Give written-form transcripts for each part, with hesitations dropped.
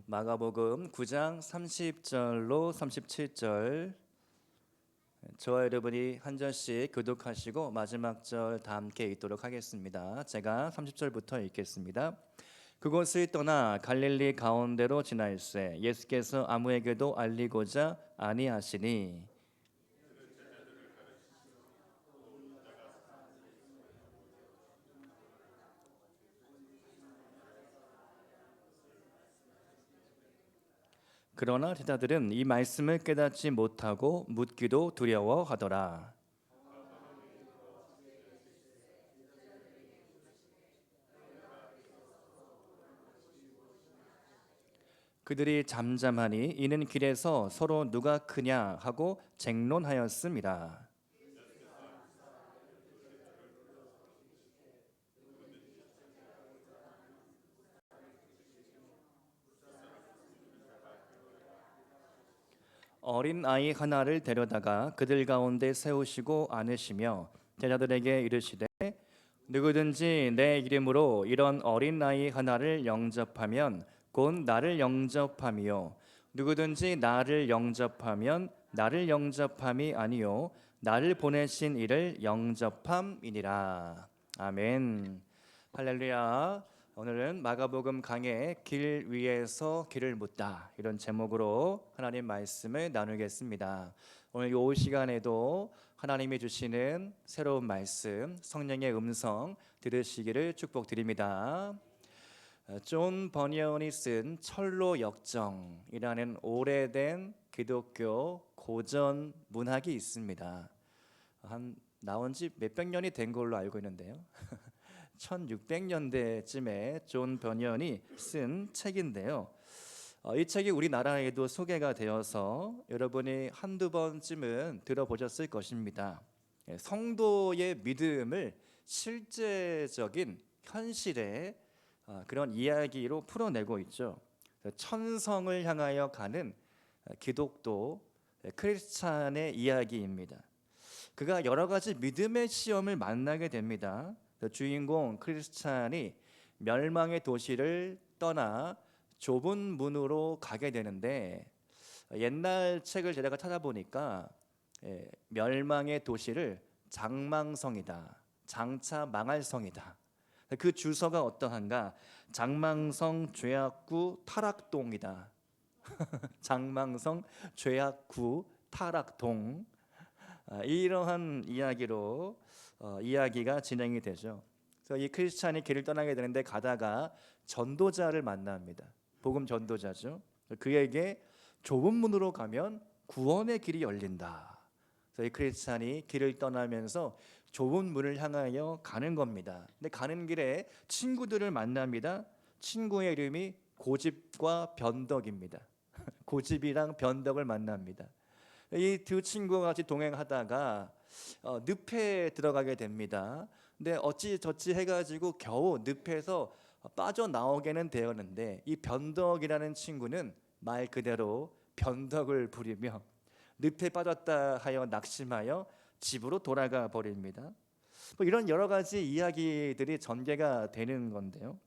마가복음 9장 30절로 37절, 저와 여러분이 한 절씩 교독하시고 마지막 절 다 함께 읽도록 하겠습니다. 제가 30절부터 읽겠습니다. 그곳을 떠나 갈릴리 가운데로 지나일세 예수께서 아무에게도 알리고자 아니하시니 그러나 제자들은 이 말씀을 깨닫지 못하고 묻기도 두려워하더라. 그들이 잠잠하니 이는 길에서 서로 누가 크냐 하고 쟁론하였습니다. 어린 아이 하나를 데려다가 그들 가운데 세우시고 안으시며 제자들에게 이르시되 누구든지 내 이름으로 이런 어린 아이 하나를 영접하면 곧 나를 영접함이요 누구든지 나를 영접하면 나를 영접함이 아니요 나를 보내신 이를 영접함이니라. 아멘. 할렐루야. 오늘은 마가복음 강의 길 위에서 길을 묻다, 이런 제목으로 하나님 말씀을 나누겠습니다. 오늘 이 시간에도 하나님이 주시는 새로운 말씀, 성령의 음성 들으시기를 축복드립니다. 존 버니언이 쓴 철로 역정이라는 오래된 기독교 고전 문학이 있습니다. 한 나온 지 몇백 년이 된 걸로 알고 있는데요. 1600년대쯤에 존 버니언이 쓴 책인데요. 이 책이 우리나라에도 소개가 되어서 여러분이 한두 번쯤은 들어보셨을 것입니다. 성도의 믿음을 실제적인 현실의 그런 이야기로 풀어내고 있죠. 천성을 향하여 가는 기독도 크리스찬의 이야기입니다. 그가 여러 가지 믿음의 시험을 만나게 됩니다. 주인공 크리스찬이 멸망의 도시를 떠나 좁은 문으로 가게 되는데, 옛날 책을 제가 찾아보니까 멸망의 도시를 장망성이다, 장차 망할 성이다. 그 주소가 어떠한가? 장망성 죄악구 타락동이다. 장망성 죄악구 타락동. 이러한 이야기로 이야기가 진행이 되죠. 그래서 이 크리스찬이 길을 떠나게 되는데 가다가 전도자를 만납니다. 복음 전도자죠. 그에게 좁은 문으로 가면 구원의 길이 열린다. 그래서 이 크리스찬이 길을 떠나면서 좁은 문을 향하여 가는 겁니다. 근데 가는 길에 친구들을 만납니다. 친구의 이름이 고집과 변덕입니다. 고집이랑 변덕을 만납니다. 이 두 친구가 같이 동행하다가 늪에 들어가게 됩니다. 근데 어찌저찌 해가지고 겨우 늪에서 빠져나오게는 되었는데, 이 변덕이라는 친구는 말 그대로 변덕을 부리며 늪에 빠졌다 하여 낙심하여 집으로 돌아가 버립니다. 뭐 이런 여러 가지 이야기들이 전개가 되는 건데요.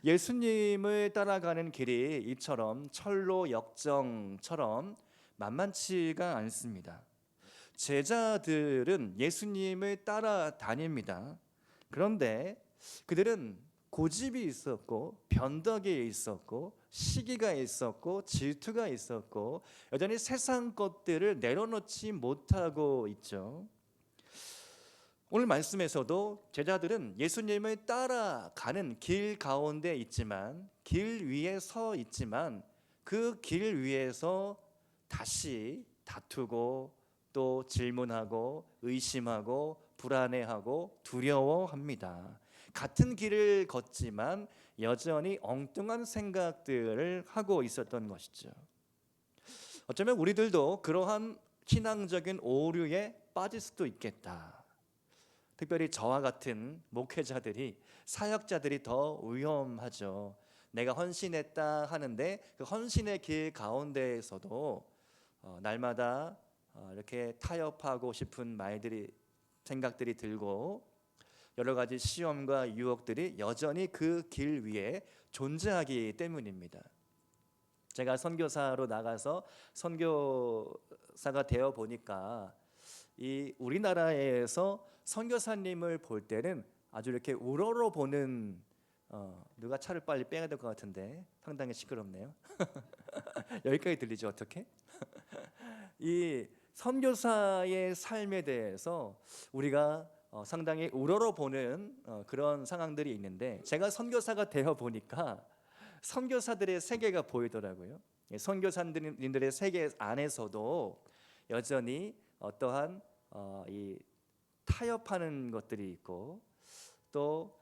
예수님을 따라가는 길이 이처럼 철로 역정처럼 만만치가 않습니다. 제자들은 예수님을 따라다닙니다. 그런데 그들은 고집이 있었고 변덕이 있었고 시기가 있었고 질투가 있었고 여전히 세상 것들을 내려놓지 못하고 있죠. 오늘 말씀에서도 제자들은 예수님을 따라가는 길 가운데 있지만, 길 위에 서 있지만 그 길 위에서 다시 다투고 또 질문하고 의심하고 불안해하고 두려워합니다. 같은 길을 걷지만 여전히 엉뚱한 생각들을 하고 있었던 것이죠. 어쩌면 우리들도 그러한 신앙적인 오류에 빠질 수도 있겠다. 특별히 저와 같은 목회자들이, 사역자들이 더 위험하죠. 내가 헌신했다 하는데 그 헌신의 길 가운데에서도 날마다 이렇게 타협하고 싶은 말들이, 생각들이 들고 여러 가지 시험과 유혹들이 여전히 그 길 위에 존재하기 때문입니다. 제가 선교사로 나가서 선교사가 되어 보니까 이 우리나라에서 선교사님을 볼 때는 아주 이렇게 우러러 보는 누가 차를 빨리 빼야 될 것 같은데 상당히 시끄럽네요. 여기까지 들리죠? 어떻게? 이 선교사의 삶에 대해서 우리가 상당히 우러러 보는 그런 상황들이 있는데, 제가 선교사가 되어 보니까 선교사들의 세계가 보이더라고요. 선교사님들의 세계 안에서도 여전히 어떠한 이 타협하는 것들이 있고, 또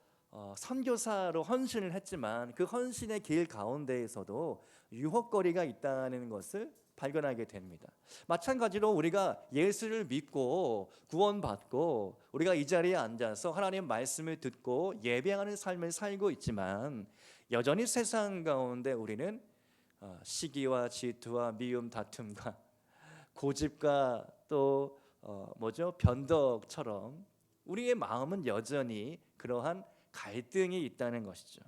선교사로 헌신을 했지만 그 헌신의 길 가운데에서도 유혹거리가 있다는 것을 발견하게 됩니다. 마찬가지로 우리가 예수를 믿고 구원받고 우리가 이 자리에 앉아서 하나님의 말씀을 듣고 예배하는 삶을 살고 있지만, 여전히 세상 가운데 우리는 시기와 질투와 미움 다툼과 고집과 또 변덕처럼 우리의 마음은 여전히 그러한 갈등이 있다는 것이죠.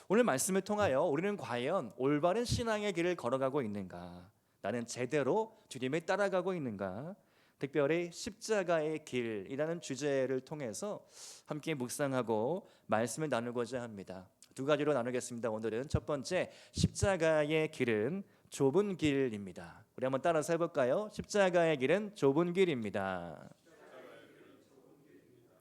오늘 말씀을 통하여 우리는 과연 올바른 신앙의 길을 걸어가고 있는가? 나는 제대로 주님을 따라가고 있는가? 특별히 십자가의 길이라는 주제를 통해서 함께 묵상하고 말씀을 나누고자 합니다. 두 가지로 나누겠습니다. 오늘은 첫 번째, 십자가의 길은 좁은 길입니다. 우리 한번 따라서 해볼까요? 십자가의 길은 좁은 길입니다.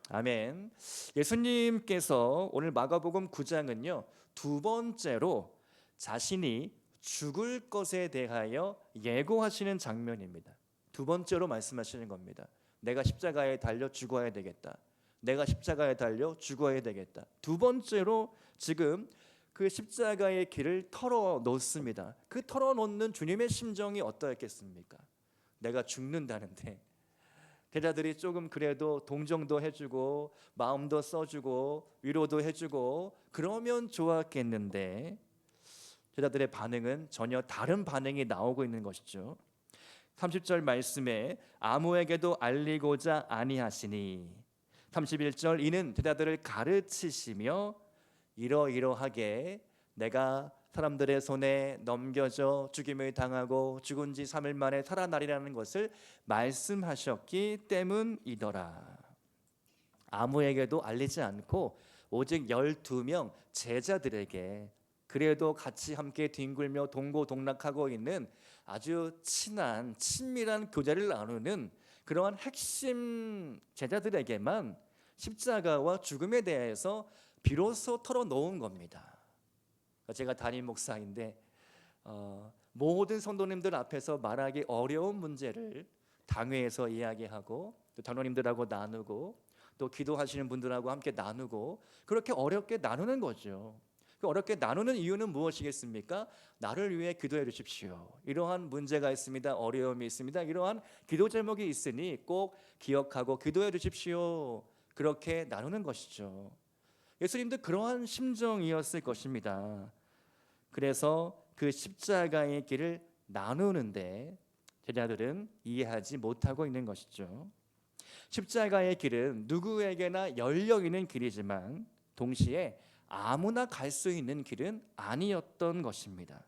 아멘. 예수님께서 오늘 마가복음 9장은요, 두 번째로 자신이 죽을 것에 대하여 예고하시는 장면입니다. 두 번째로 말씀하시는 겁니다. 내가 십자가에 달려 죽어야 되겠다. 내가 십자가에 달려 죽어야 되겠다. 두 번째로 지금 그 십자가의 길을 털어놓습니다. 그 털어놓는 주님의 심정이 어떠했겠습니까? 내가 죽는다는데 제자들이 조금 그래도 동정도 해주고 마음도 써주고 위로도 해주고 그러면 좋았겠는데, 제자들의 반응은 전혀 다른 반응이 나오고 있는 것이죠. 30절 말씀에 아무에게도 알리고자 아니하시니, 31절 이는 제자들을 가르치시며 이러이러하게 내가 사람들의 손에 넘겨져 죽임을 당하고 죽은 지 3일 만에 살아나리라는 것을 말씀하셨기 때문이더라. 아무에게도 알리지 않고 오직 12명 제자들에게, 그래도 같이 함께 뒹굴며 동고동락하고 있는 아주 친밀한 교제를 나누는 그러한 핵심 제자들에게만 십자가와 죽음에 대해서 비로소 털어놓은 겁니다. 제가 담임 목사인데 모든 성도님들 앞에서 말하기 어려운 문제를 당회에서 이야기하고 또 단원님들하고 나누고 또 기도하시는 분들하고 함께 나누고, 그렇게 어렵게 나누는 거죠. 그 어렵게 나누는 이유는 무엇이겠습니까? 나를 위해 기도해 주십시오. 이러한 문제가 있습니다. 어려움이 있습니다. 이러한 기도 제목이 있으니 꼭 기억하고 기도해 주십시오. 그렇게 나누는 것이죠. 예수님도 그러한 심정이었을 것입니다. 그래서 그 십자가의 길을 나누는데 제자들은 이해하지 못하고 있는 것이죠. 십자가의 길은 누구에게나 열려 있는 길이지만 동시에 아무나 갈 수 있는 길은 아니었던 것입니다.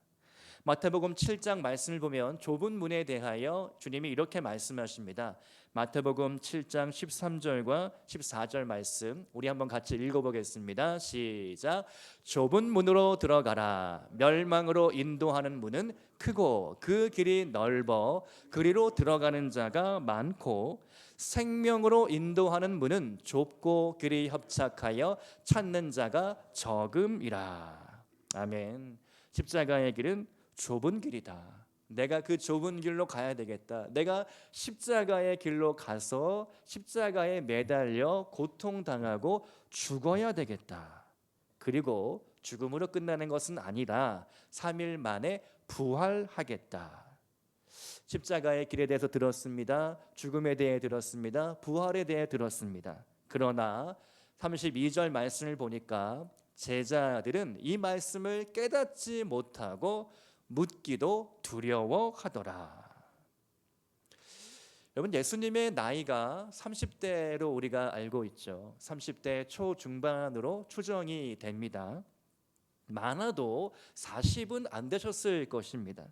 마태복음 7장 말씀을 보면 좁은 문에 대하여 주님이 이렇게 말씀하십니다. 마태복음 7장 13절과 14절 말씀 우리 한번 같이 읽어보겠습니다. 시작. 좁은 문으로 들어가라. 멸망으로 인도하는 문은 크고 그 길이 넓어 그리로 들어가는 자가 많고, 생명으로 인도하는 문은 좁고 길이 협착하여 찾는 자가 적음이라. 아멘. 십자가의 길은 좁은 길이다. 내가 그 좁은 길로 가야 되겠다. 내가 십자가의 길로 가서 십자가에 매달려 고통당하고 죽어야 되겠다. 그리고 죽음으로 끝나는 것은 아니라 3일 만에 부활하겠다. 십자가의 길에 대해서 들었습니다. 죽음에 대해 들었습니다. 부활에 대해 들었습니다. 그러나 32절 말씀을 보니까 제자들은 이 말씀을 깨닫지 못하고 묻기도 두려워하더라. 여러분, 예수님의 나이가 30대로 우리가 알고 있죠. 30대 초중반으로 추정이 됩니다. 많아도 40은 안 되셨을 것입니다.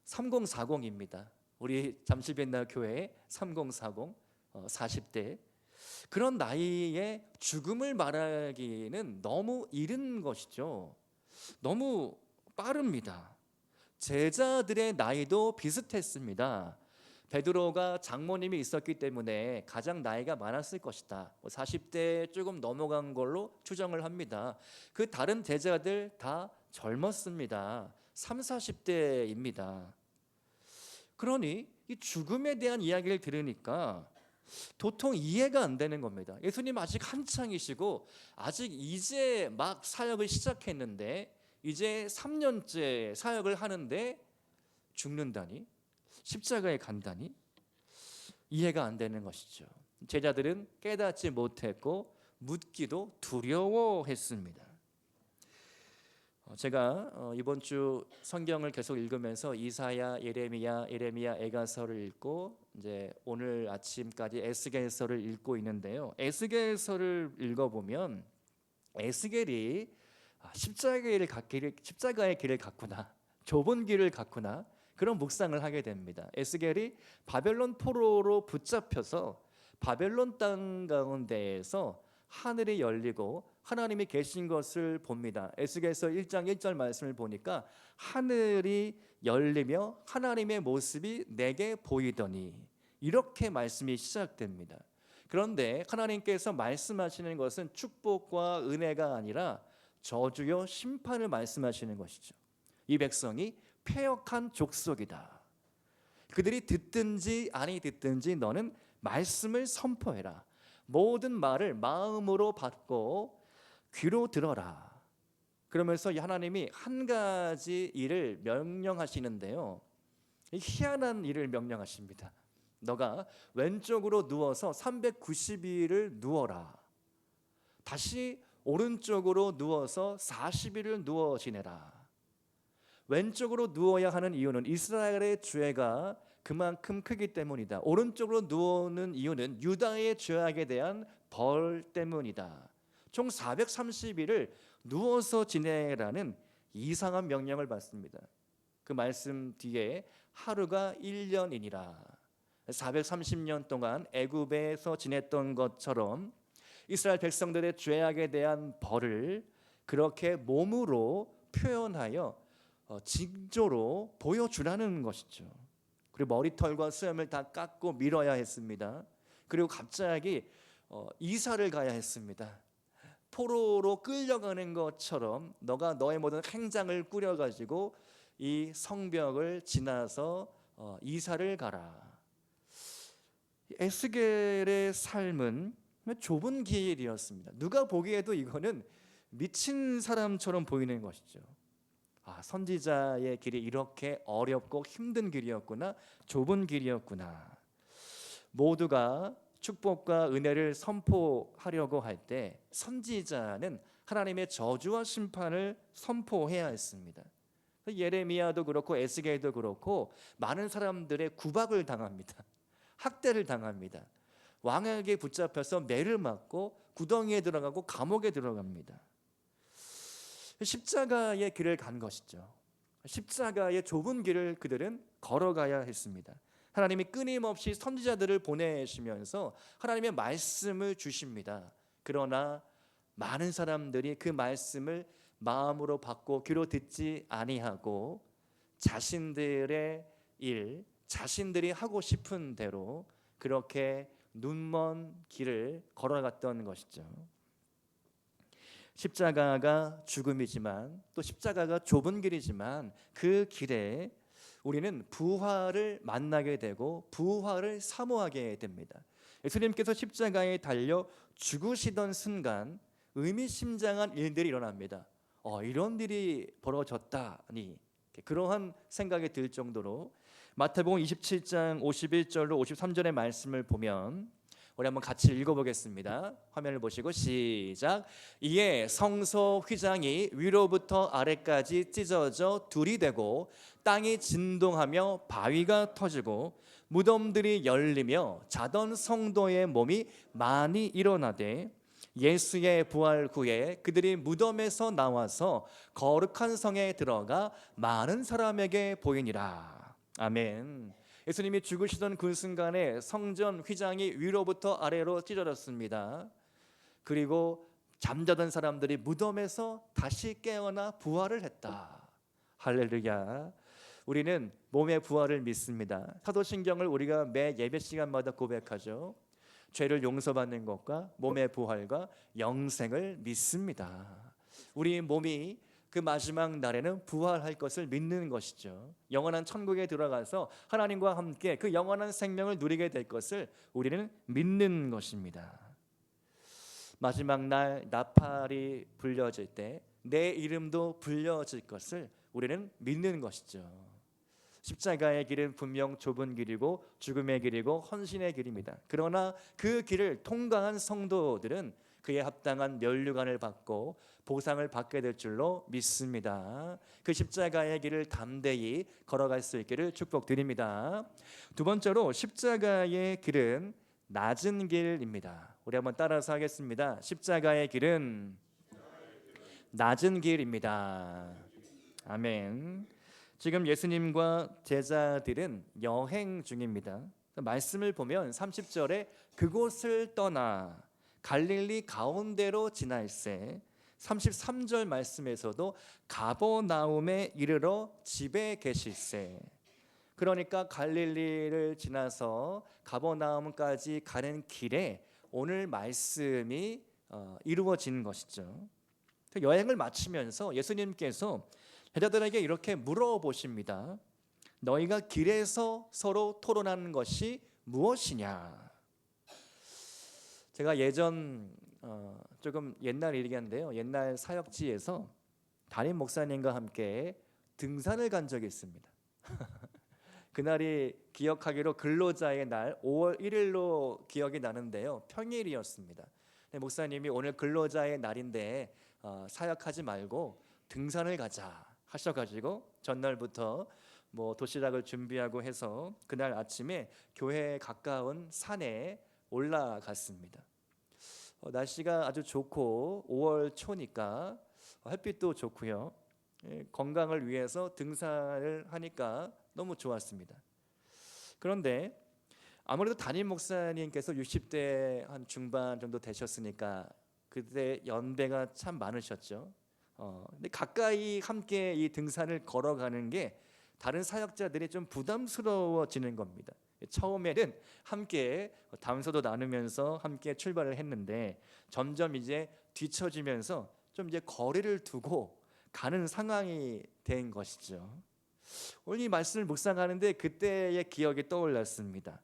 3040입니다. 우리 잠실빛나 교회 3040 40대 그런 나이에 죽음을 말하기는 너무 이른 것이죠. 너무 빠릅니다. 제자들의 나이도 비슷했습니다. 베드로가 장모님이 있었기 때문에 가장 나이가 많았을 것이다. 40대 조금 넘어간 걸로 추정을 합니다. 그 다른 제자들 다 젊었습니다. 3, 40대입니다. 그러니 이 죽음에 대한 이야기를 들으니까 도통 이해가 안 되는 겁니다. 예수님 아직 한창이시고 아직 이제 막 사역을 시작했는데 이제 3년째 사역을 하는데 죽는다니, 십자가에 간다니 이해가 안 되는 것이죠. 제자들은 깨닫지 못했고 묻기도 두려워했습니다. 제가 이번 주 성경을 계속 읽으면서 이사야, 예레미야, 에가서를 읽고 이제 오늘 아침까지 에스겔서를 읽고 있는데요. 에스겔서를 읽어보면 에스겔이 십자가의 길을 갔구나, 좁은 길을 갔구나, 그런 묵상을 하게 됩니다. 에스겔이 바벨론 포로로 붙잡혀서 바벨론 땅 가운데에서 하늘이 열리고 하나님이 계신 것을 봅니다. 에스겔서 1장 1절 말씀을 보니까 하늘이 열리며 하나님의 모습이 내게 보이더니, 이렇게 말씀이 시작됩니다. 그런데 하나님께서 말씀하시는 것은 축복과 은혜가 아니라 저주요 심판을 말씀하시는 것이죠. 이 백성이 패역한 족속이다. 그들이 듣든지 아니 듣든지 너는 말씀을 선포해라. 모든 말을 마음으로 받고 귀로 들어라. 그러면서 하나님이 한 가지 일을 명령하시는데요, 희한한 일을 명령하십니다. 너가 왼쪽으로 누워서 390일을 누워라. 다시 오른쪽으로 누워서 40일을 누워 지내라. 왼쪽으로 누워야 하는 이유는 이스라엘의 죄가 그만큼 크기 때문이다. 오른쪽으로 누우는 이유는 유다의 죄악에 대한 벌 때문이다. 총 430일을 누워서 지내라는 이상한 명령을 받습니다. 그 말씀 뒤에 하루가 1년이니라. 430년 동안 애굽에서 지냈던 것처럼 이스라엘 백성들의 죄악에 대한 벌을 그렇게 몸으로 표현하여 징조로 보여주라는 것이죠. 그리고 머리털과 수염을 다 깎고 밀어야 했습니다. 그리고 갑자기 이사를 가야 했습니다. 포로로 끌려가는 것처럼 너가 너의 모든 행장을 꾸려가지고 이 성벽을 지나서 이사를 가라. 에스겔의 삶은 좁은 길이었습니다. 누가 보기에도 이거는 미친 사람처럼 보이는 것이죠. 선지자의 길이 이렇게 어렵고 힘든 길이었구나, 좁은 길이었구나. 모두가 축복과 은혜를 선포하려고 할 때 선지자는 하나님의 저주와 심판을 선포해야 했습니다. 예레미야도 그렇고 에스겔도 그렇고 많은 사람들의 구박을 당합니다. 학대를 당합니다. 왕에게 붙잡혀서 매를 맞고 구덩이에 들어가고 감옥에 들어갑니다. 십자가의 길을 간 것이죠. 십자가의 좁은 길을 그들은 걸어가야 했습니다. 하나님이 끊임없이 선지자들을 보내시면서 하나님의 말씀을 주십니다. 그러나 많은 사람들이 그 말씀을 마음으로 받고 귀로 듣지 아니하고 자신들의 일, 자신들이 하고 싶은 대로 그렇게 눈먼 길을 걸어갔던 것이죠. 십자가가 죽음이지만 또 십자가가 좁은 길이지만 그 길에 우리는 부활을 만나게 되고 부활을 사모하게 됩니다. 예수님께서 십자가에 달려 죽으시던 순간 의미심장한 일들이 일어납니다. 이런 일이 벌어졌다니, 그러한 생각이 들 정도로 마태복음 27장 51절로 53절의 말씀을 보면 우리 한번 같이 읽어보겠습니다. 화면을 보시고 시작. 이에 성소 휘장이 위로부터 아래까지 찢어져 둘이 되고 땅이 진동하며 바위가 터지고 무덤들이 열리며 자던 성도의 몸이 많이 일어나되 예수의 부활 후에 그들이 무덤에서 나와서 거룩한 성에 들어가 많은 사람에게 보이니라. 아멘. 예수님이 죽으시던 그 순간에 성전 휘장이 위로부터 아래로 찢어졌습니다. 그리고 잠자던 사람들이 무덤에서 다시 깨어나 부활을 했다. 할렐루야. 우리는 몸의 부활을 믿습니다. 사도신경을 우리가 매 예배 시간마다 고백하죠. 죄를 용서받는 것과 몸의 부활과 영생을 믿습니다. 우리 몸이 그 마지막 날에는 부활할 것을 믿는 것이죠. 영원한 천국에 들어가서 하나님과 함께 그 영원한 생명을 누리게 될 것을 우리는 믿는 것입니다. 마지막 날 나팔이 불려질 때 내 이름도 불려질 것을 우리는 믿는 것이죠. 십자가의 길은 분명 좁은 길이고 죽음의 길이고 헌신의 길입니다. 그러나 그 길을 통과한 성도들은 그에 합당한 면류관을 받고 보상을 받게 될 줄로 믿습니다. 그 십자가의 길을 담대히 걸어갈 수 있기를 축복드립니다. 두 번째로 십자가의 길은 낮은 길입니다. 우리 한번 따라서 하겠습니다. 십자가의 길은 낮은 길입니다. 아멘. 지금 예수님과 제자들은 여행 중입니다. 말씀을 보면 30절에 그곳을 떠나 갈릴리 가운데로 지날새, 33절 말씀에서도 가버나움에 이르러 집에 계실새. 그러니까 갈릴리를 지나서 가버나움까지 가는 길에 오늘 말씀이 이루어지는 것이죠. 여행을 마치면서 예수님께서 제자들에게 이렇게 물어보십니다. 너희가 길에서 서로 토론하는 것이 무엇이냐? 제가 예전 조금 옛날 일이긴데요. 옛날 사역지에서 담임 목사님과 함께 등산을 간 적이 있습니다. 그날이 기억하기로 근로자의 날 5월 1일로 기억이 나는데요. 평일이었습니다. 목사님이 오늘 근로자의 날인데 사역하지 말고 등산을 가자 하셔가지고 전날부터 도시락을 준비하고 해서 그날 아침에 교회에 가까운 산에 올라갔습니다. 날씨가 아주 좋고 5월 초니까 햇빛도 좋고요. 건강을 위해서 등산을 하니까 너무 좋았습니다. 그런데 아무래도 담임 목사님께서 60대 한 중반 정도 되셨으니까 그때 연배가 참 많으셨죠. 근데 가까이 함께 이 등산을 걸어가는 게 다른 사역자들이 좀 부담스러워지는 겁니다. 처음에는 함께 담소도 나누면서 함께 출발을 했는데 점점 이제 뒤처지면서 좀 이제 거리를 두고 가는 상황이 된 것이죠. 오늘 이 말씀을 묵상하는데 그때의 기억이 떠올랐습니다.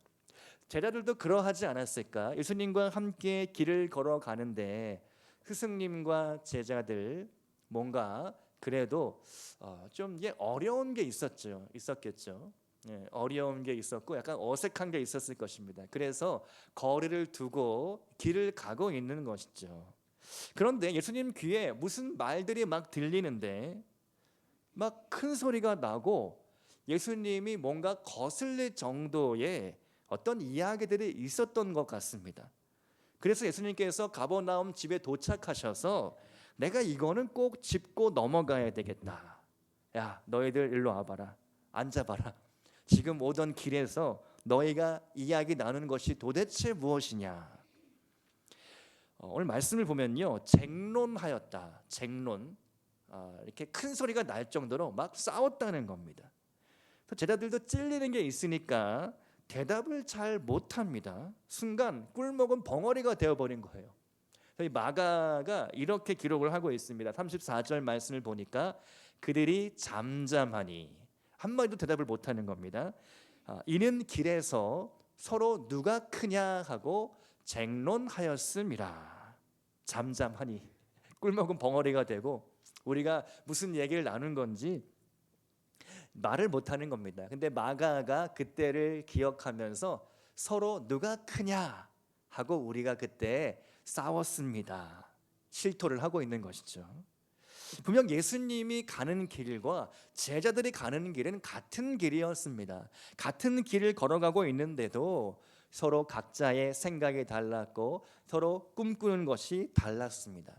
제자들도 그러하지 않았을까? 예수님과 함께 길을 걸어가는데 스승님과 제자들 뭔가 그래도 좀 어려운 게 있었겠죠. 어려운 게 있었고 약간 어색한 게 있었을 것입니다. 그래서 거리를 두고 길을 가고 있는 것이죠. 그런데 예수님 귀에 무슨 말들이 막 들리는데 막 큰 소리가 나고 예수님이 뭔가 거슬릴 정도의 어떤 이야기들이 있었던 것 같습니다. 그래서 예수님께서 가버나움 집에 도착하셔서 내가 이거는 꼭 짚고 넘어가야 되겠다. 야, 너희들 일로 와봐라. 앉아봐라. 지금 오던 길에서 너희가 이야기 나누는 것이 도대체 무엇이냐? 오늘 말씀을 보면요, 쟁론하였다. 쟁론. 이렇게 큰 소리가 날 정도로 막 싸웠다는 겁니다. 제자들도 찔리는 게 있으니까 대답을 잘 못합니다. 순간 꿀먹은 벙어리가 되어버린 거예요. 마가가 이렇게 기록을 하고 있습니다. 34절 말씀을 보니까 그들이 잠잠하니, 한마디도 대답을 못하는 겁니다. 이는 길에서 서로 누가 크냐 하고 쟁론하였음이라. 잠잠하니, 꿀먹은 벙어리가 되고 우리가 무슨 얘기를 나눈 건지 말을 못하는 겁니다. 근데 마가가 그때를 기억하면서 서로 누가 크냐 하고 우리가 그때 싸웠습니다. 실토를 하고 있는 것이죠. 분명 예수님이 가는 길과 제자들이 가는 길은 같은 길이었습니다. 같은 길을 걸어가고 있는데도 서로 각자의 생각이 달랐고 서로 꿈꾸는 것이 달랐습니다.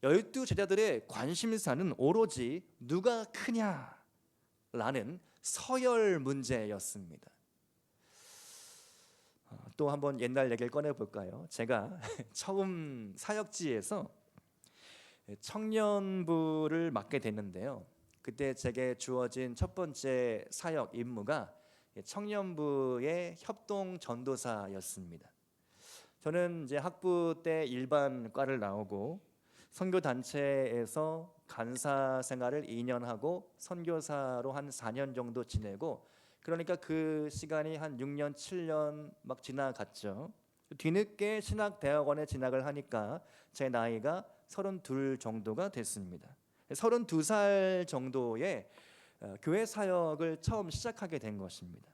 12제자들의 관심사는 오로지 누가 크냐라는 서열 문제였습니다. 또 한번 옛날 얘기를 꺼내볼까요? 제가 처음 사역지에서 청년부를 맡게 됐는데요. 그때 제게 주어진 첫 번째 사역 임무가 청년부의 협동 전도사였습니다. 저는 이제 학부 때 일반과를 나오고 선교 단체에서 간사 생활을 2년 하고 선교사로 한 4년 정도 지내고, 그러니까 그 시간이 한 6년 7년 막 지나갔죠. 뒤늦게 신학대학원에 진학을 하니까 제 나이가 32 정도가 됐습니다. 32살 정도에 교회 사역을 처음 시작하게 된 것입니다.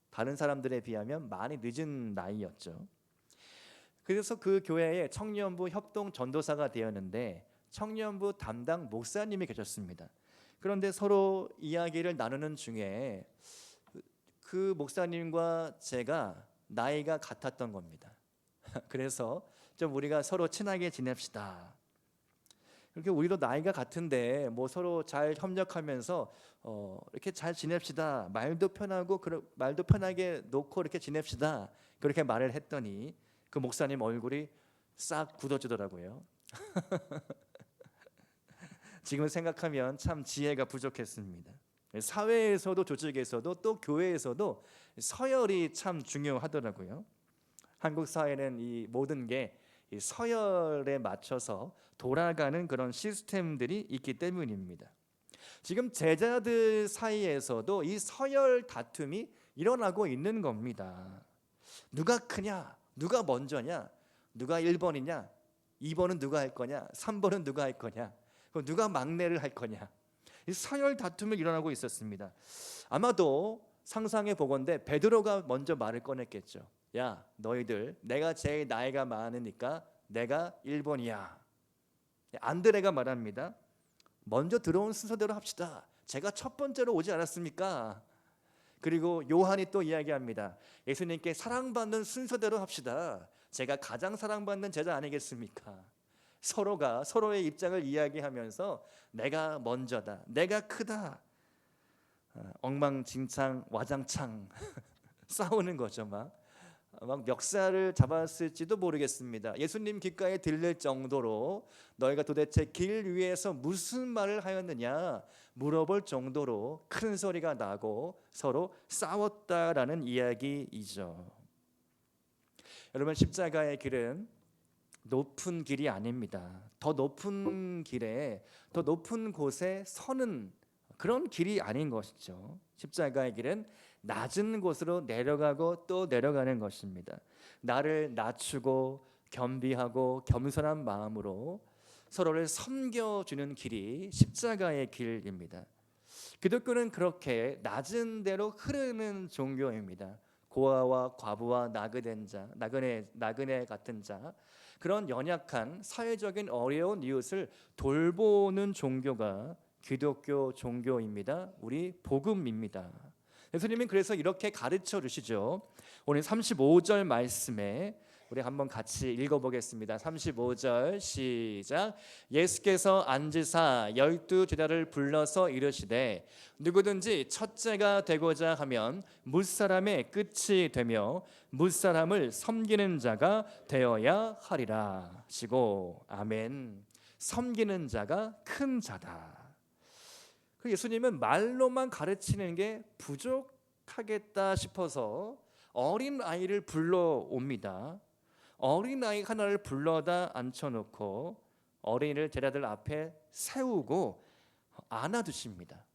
다른 사람들에 비하면 많이 늦은 나이였죠. 그래서 그 교회에 청년부 협동 전도사가 되었는데 청년부 담당 목사님이 계셨습니다. 그런데 서로 이야기를 나누는 중에 그 목사님과 제가 나이가 같았던 겁니다. 그래서 좀 우리가 서로 친하게 지냅시다. 이렇게 우리도 나이가 같은데 뭐 서로 잘 협력하면서 이렇게 잘 지냅시다. 말도 편하고 말도 편하게 놓고 이렇게 지냅시다. 그렇게 말을 했더니 그 목사님 얼굴이 싹 굳어지더라고요. 지금 생각하면 참 지혜가 부족했습니다. 사회에서도 조직에서도 또 교회에서도 서열이 참 중요하더라고요. 한국 사회는 이 모든 게 이 서열에 맞춰서 돌아가는 그런 시스템들이 있기 때문입니다. 지금 제자들 사이에서도 이 서열 다툼이 일어나고 있는 겁니다. 누가 크냐? 누가 먼저냐? 누가 1번이냐? 2번은 누가 할 거냐? 3번은 누가 할 거냐? 누가 막내를 할 거냐? 이 서열 다툼이 일어나고 있었습니다. 아마도 상상해 보건대 베드로가 먼저 말을 꺼냈겠죠. 야, 너희들, 내가 제일 나이가 많으니까 내가 1번이야. 안드레가 말합니다. 먼저 들어온 순서대로 합시다. 제가 첫 번째로 오지 않았습니까? 그리고 요한이 또 이야기합니다. 예수님께 사랑받는 순서대로 합시다. 제가 가장 사랑받는 제자 아니겠습니까? 서로가 서로의 입장을 이야기하면서 내가 먼저다, 내가 크다, 엉망진창 와장창 싸우는 거죠. 막 멱살을 잡았을지도 모르겠습니다. 예수님 귓가에 들릴 정도로 너희가 도대체 길 위에서 무슨 말을 하였느냐 물어볼 정도로 큰 소리가 나고 서로 싸웠다라는 이야기이죠. 여러분, 십자가의 길은 높은 길이 아닙니다. 더 높은 길에, 더 높은 곳에 서는 그런 길이 아닌 것이죠. 십자가의 길은 낮은 곳으로 내려가고 또 내려가는 것입니다. 나를 낮추고 겸비하고 겸손한 마음으로 서로를 섬겨주는 길이 십자가의 길입니다. 기독교는 그렇게 낮은 대로 흐르는 종교입니다. 고아와 과부와 나그네 자, 나그네 같은 자, 그런 연약한 사회적인 어려운 이웃을 돌보는 종교가 기독교 종교입니다. 우리 복음입니다. 예수님은 그래서 이렇게 가르쳐 주시죠. 오늘 35절 말씀에 우리 한번 같이 읽어보겠습니다. 35절 시작. 예수께서 앉으사 12제자를 불러서 이르시되 누구든지 첫째가 되고자 하면 뭇사람의 끝이 되며 뭇사람을 섬기는 자가 되어야 하리라 하시고, 아멘. 섬기는 자가 큰 자다. 예수님은 말로만 가르치는 게 부족하겠다 싶어서 어린 아이를 불러옵니다. 어린 아이 하나를 불러다 앉혀놓고 어린이를 제자들 앞에 세우고 안아주십니다.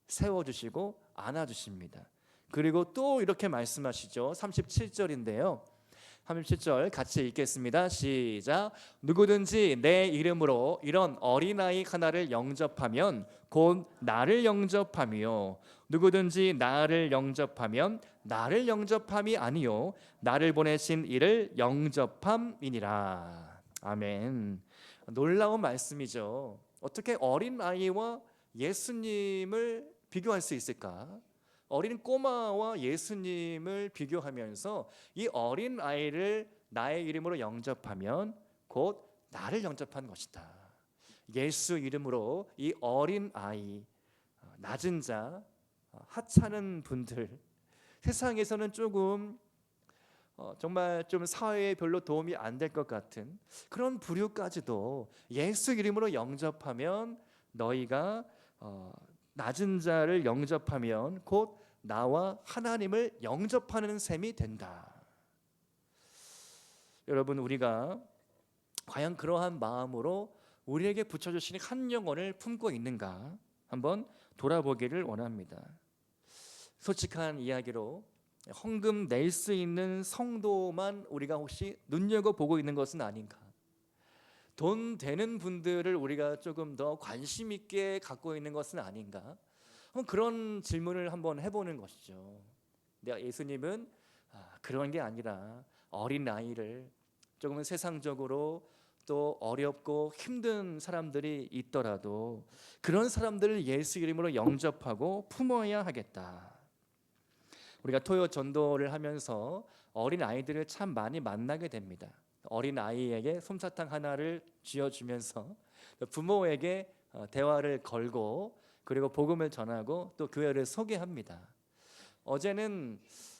세워주시고 안아주십니다. 그리고 또 이렇게 말씀하시죠. 37절인데요. 37절 같이 읽겠습니다. 시작. 누구든지 내 이름으로 이런 어린아이 하나를 영접하면 곧 나를 영접함이요, 누구든지 나를 영접하면 나를 영접함이 아니요 나를 보내신 이를 영접함이니라. 아멘. 놀라운 말씀이죠. 어떻게 어린아이와 예수님을 비교할 수 있을까? 어린 꼬마와 예수님을 비교하면서 이 어린 아이를 나의 이름으로 영접하면 곧 나를 영접한 것이다. 예수 이름으로 이 어린 아이, 낮은 자, 하찮은 분들, 세상에서는 조금 정말 좀 사회에 별로 도움이 안 될 것 같은 그런 부류까지도 예수 이름으로 영접하면 너희가 낮은 자를 영접하면 곧 나와 하나님을 영접하는 셈이 된다. 여러분, 우리가 과연 그러한 마음으로 우리에게 붙여주신 한 영혼을 품고 있는가 한번 돌아보기를 원합니다. 솔직한 이야기로 헌금 낼 수 있는 성도만 우리가 혹시 눈여겨보고 있는 것은 아닌가? 돈 되는 분들을 우리가 조금 더 관심 있게 갖고 있는 것은 아닌가? 그런 질문을 한번 해보는 것이죠. 예수님은 그런 게 아니라 어린 아이를 조금은 세상적으로 또 어렵고 힘든 사람들이 있더라도 그런 사람들을 예수 이름으로 영접하고 품어야 하겠다. 우리가 토요 전도를 하면서 어린 아이들을 참 많이 만나게 됩니다. 어린 아이에게 솜사탕 하나를 쥐어주면서 부모에게 대화를 걸고 그리고 복음을 전하고 또 교회를 소개합니다. 어제는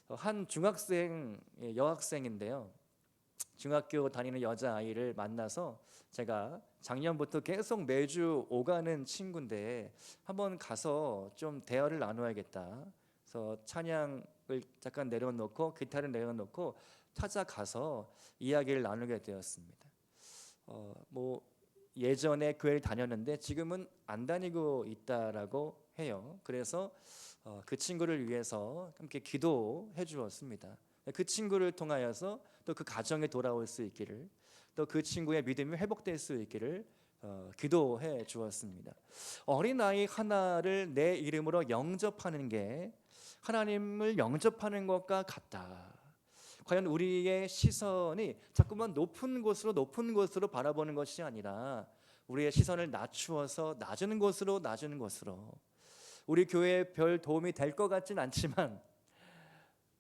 한 중학생, 여학생인데요. 중학교 다니는 여자아이를 만나서 제가 작년부터 계속 매주 오가는 친구인데 한번 가서 좀 대화를 나눠야겠다. 그래서 찬양을 잠깐 내려놓고 기타를 내려놓고 찾아가서 이야기를 나누게 되었습니다. 뭐 예전에 교회를 다녔는데 지금은 안 다니고 있다라고 해요. 그래서 그 친구를 위해서 함께 기도해 주었습니다. 그 친구를 통하여서 또 그 가정에 돌아올 수 있기를, 또 그 친구의 믿음이 회복될 수 있기를 기도해 주었습니다. 어린아이 하나를 내 이름으로 영접하는 게 하나님을 영접하는 것과 같다. 과연 우리의 시선이 자꾸만 높은 곳으로 바라보는 것이 아니라 우리의 시선을 낮추어서 낮은 곳으로 우리 교회에 별 도움이 될 것 같진 않지만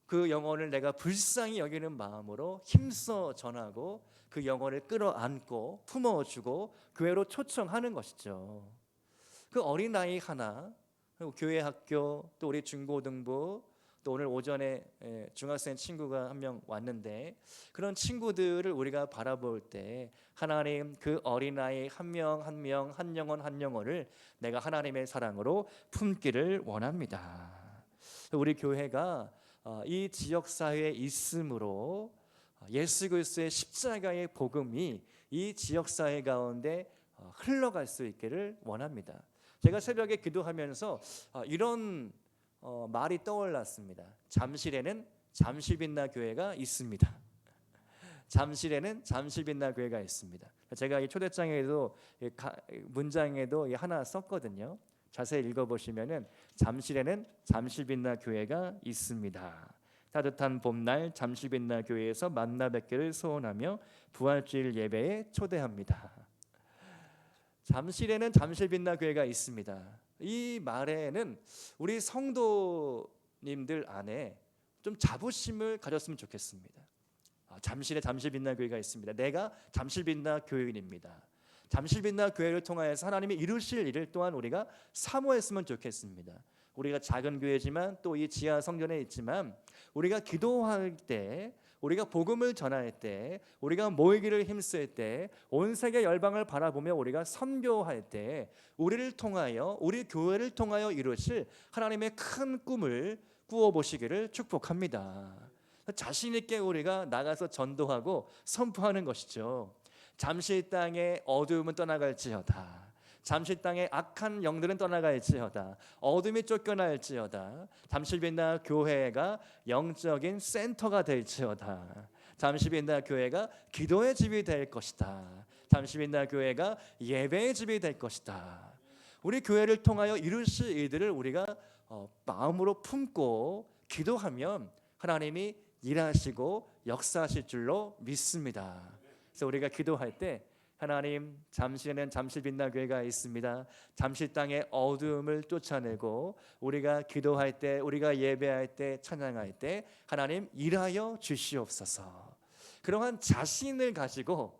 그 영혼을 내가 불쌍히 여기는 마음으로 힘써 전하고 그 영혼을 끌어안고 품어주고 교회로 초청하는 것이죠. 그 어린아이 하나, 그리고 교회 학교, 또 우리 중고등부, 또 오늘 오전에 중학생 친구가 한 명 왔는데 그런 친구들을 우리가 바라볼 때 하나님 그 어린아이 한 명 한 명 한 영혼을 내가 하나님의 사랑으로 품기를 원합니다. 우리 교회가 이 지역사회에 있으므로 예수 그리스도의 십자가의 복음이 이 지역사회 가운데 흘러갈 수 있기를 원합니다. 제가 새벽에 기도하면서 이런 말이 떠올랐습니다. 잠실에는 잠실빛나 교회가 있습니다. 잠실에는 잠실빛나 교회가 있습니다. 제가 이 초대장에도 문장에도 하나 썼거든요. 자세히 읽어보시면은 잠실에는 잠실빛나 교회가 있습니다. 따뜻한 봄날 잠실빛나 교회에서 만나 뵙기를 소원하며 부활주일 예배에 초대합니다. 잠실에는 잠실빛나 교회가 있습니다. 이 말에는 우리 성도님들 안에 좀 자부심을 가졌으면 좋겠습니다. 잠실에 잠실빛나 교회가 있습니다. 내가 잠실빛나 교회인입니다. 잠실빛나 교회를 통하여서 하나님이 이루실 일을 또한 우리가 사모했으면 좋겠습니다. 우리가 작은 교회지만 또 이 지하 성전에 있지만 우리가 기도할 때, 우리가 복음을 전할 때, 우리가 모이기를 힘쓸 때, 온 세계 열방을 바라보며 우리가 선교할 때 우리를 통하여, 우리 교회를 통하여 이루실 하나님의 큰 꿈을 꾸어보시기를 축복합니다. 자신 있게 우리가 나가서 전도하고 선포하는 것이죠. 잠실 땅의 어두움은 떠나갈지어다. 잠실 땅의 악한 영들은 떠나갈지어다. 어둠이 쫓겨날지어다. 잠실빛나 교회가 영적인 센터가 될지어다. 잠실빛나 교회가 기도의 집이 될 것이다. 잠실빛나 교회가 예배의 집이 될 것이다. 우리 교회를 통하여 이루실 일들을 우리가 마음으로 품고 기도하면 하나님이 일하시고 역사하실 줄로 믿습니다. 그래서 우리가 기도할 때 하나님, 잠실에는 잠실빛나 교회가 있습니다. 잠실 땅의 어두움을 쫓아내고 우리가 기도할 때, 우리가 예배할 때, 찬양할 때 하나님 일하여 주시옵소서. 그러한 자신을 가지고,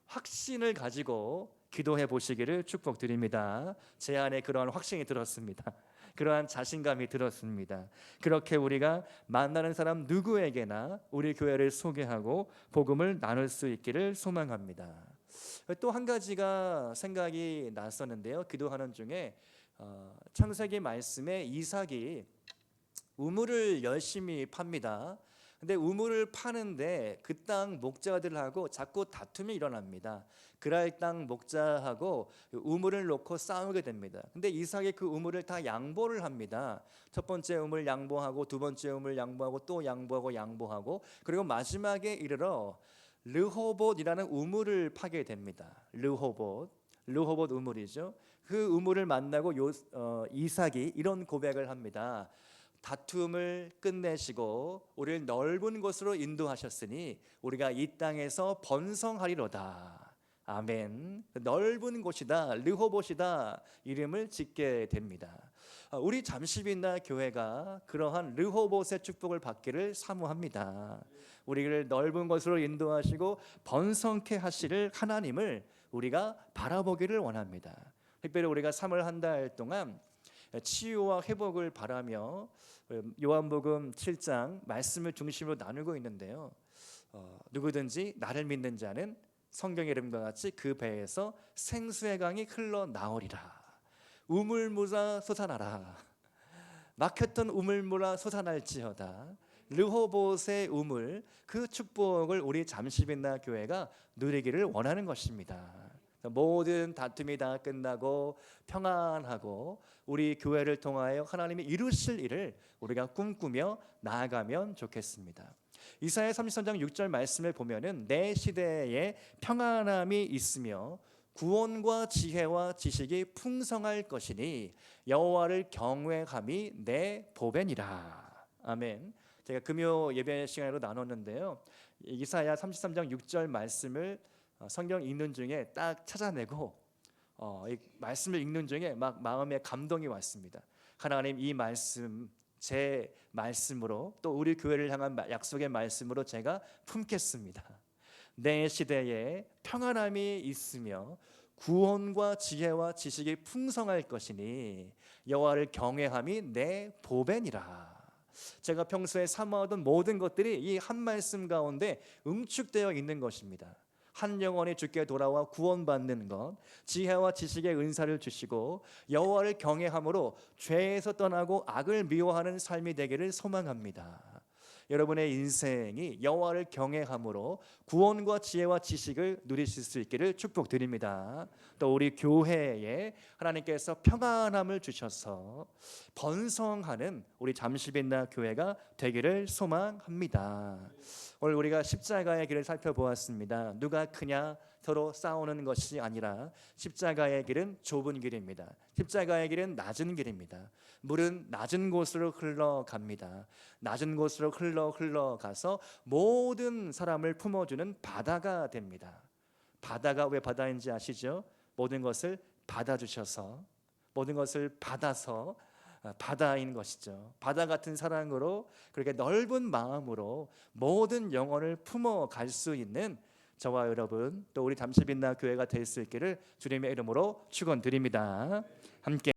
확신을 가지고 기도해 보시기를 축복드립니다. 제 안에 그러한 확신이 들었습니다. 그러한 자신감이 들었습니다. 그렇게 우리가 만나는 사람 누구에게나 우리 교회를 소개하고 복음을 나눌 수 있기를 소망합니다. 또 한 가지가 생각이 났었는데요. 기도하는 중에 창세기 말씀에 이삭이 우물을 열심히 팝니다. 근데 우물을 파는데 그 땅 목자들하고 자꾸 다툼이 일어납니다. 그랄 땅 목자하고 우물을 놓고 싸우게 됩니다. 근데 이삭이 그 우물을 다 양보를 합니다. 첫 번째 우물 양보하고 두 번째 우물 양보하고 또 양보하고 그리고 마지막에 이르러 르호봇이라는 우물을 파게 됩니다. 르호봇 우물이죠. 그 우물을 만나고 이삭이 이런 고백을 합니다. 다툼을 끝내시고 우리를 넓은 곳으로 인도하셨으니 우리가 이 땅에서 번성하리로다. 아멘. 넓은 곳이다, 르호봇이다 이름을 짓게 됩니다. 우리 잠시빛나 교회가 그러한 르호봇의 축복을 받기를 사모합니다. 우리를 넓은 곳으로 인도하시고 번성케 하시를 하나님을 우리가 바라보기를 원합니다. 특별히 우리가 3월 한 달 동안 치유와 회복을 바라며 요한복음 7장 말씀을 중심으로 나누고 있는데요. 누구든지 나를 믿는 자는 성경의 이름과 같이 그 배에서 생수의 강이 흘러나오리라. 우물물아 솟아나라. 막혔던 우물물아 솟아날지어다. 르호봇의 우물, 그 축복을 우리 잠시빛나 교회가 누리기를 원하는 것입니다. 모든 다툼이 다 끝나고 평안하고 우리 교회를 통하여 하나님이 이루실 일을 우리가 꿈꾸며 나아가면 좋겠습니다. 이사야 33장 6절 말씀을 보면은 내 시대에 평안함이 있으며 구원과 지혜와 지식이 풍성할 것이니 여호와를 경외함이 내 보배니라. 아멘. 제가 금요 예배 시간으로 나눴는데요. 이사야 33장 6절 말씀을 성경 읽는 중에 딱 찾아내고 이 말씀을 읽는 중에 막 마음에 감동이 왔습니다. 하나님, 이 말씀 제 말씀으로 또 우리 교회를 향한 약속의 말씀으로 제가 품겠습니다. 내 시대에 평안함이 있으며 구원과 지혜와 지식이 풍성할 것이니 여호와를 경외함이 내 보배니라. 제가 평소에 사모하던 모든 것들이 이 한 말씀 가운데 응축되어 있는 것입니다. 한 영혼이 주께 돌아와 구원받는 것, 지혜와 지식의 은사를 주시고 여호와를 경외함으로 죄에서 떠나고 악을 미워하는 삶이 되기를 소망합니다. 여러분의 인생이 여호와를 경외함으로 구원과 지혜와 지식을 누리실 수 있기를 축복드립니다. 또 우리 교회에 하나님께서 평안함을 주셔서 번성하는 우리 잠시빛나 교회가 되기를 소망합니다. 오늘 우리가 십자가의 길을 살펴보았습니다. 누가 크냐? 서로 싸우는 것이 아니라 십자가의 길은 좁은 길입니다. 십자가의 길은 낮은 길입니다. 물은 낮은 곳으로 흘러갑니다. 낮은 곳으로 흘러가서 모든 사람을 품어주는 바다가 됩니다. 바다가 왜 바다인지 아시죠? 모든 것을 받아주셔서, 모든 것을 받아서 바다인 것이죠. 바다 같은 사랑으로, 그렇게 넓은 마음으로 모든 영혼을 품어갈 수 있는 저와 여러분, 또 우리 잠시빛나 교회가 될 수 있기를 주님의 이름으로 축원드립니다. 함께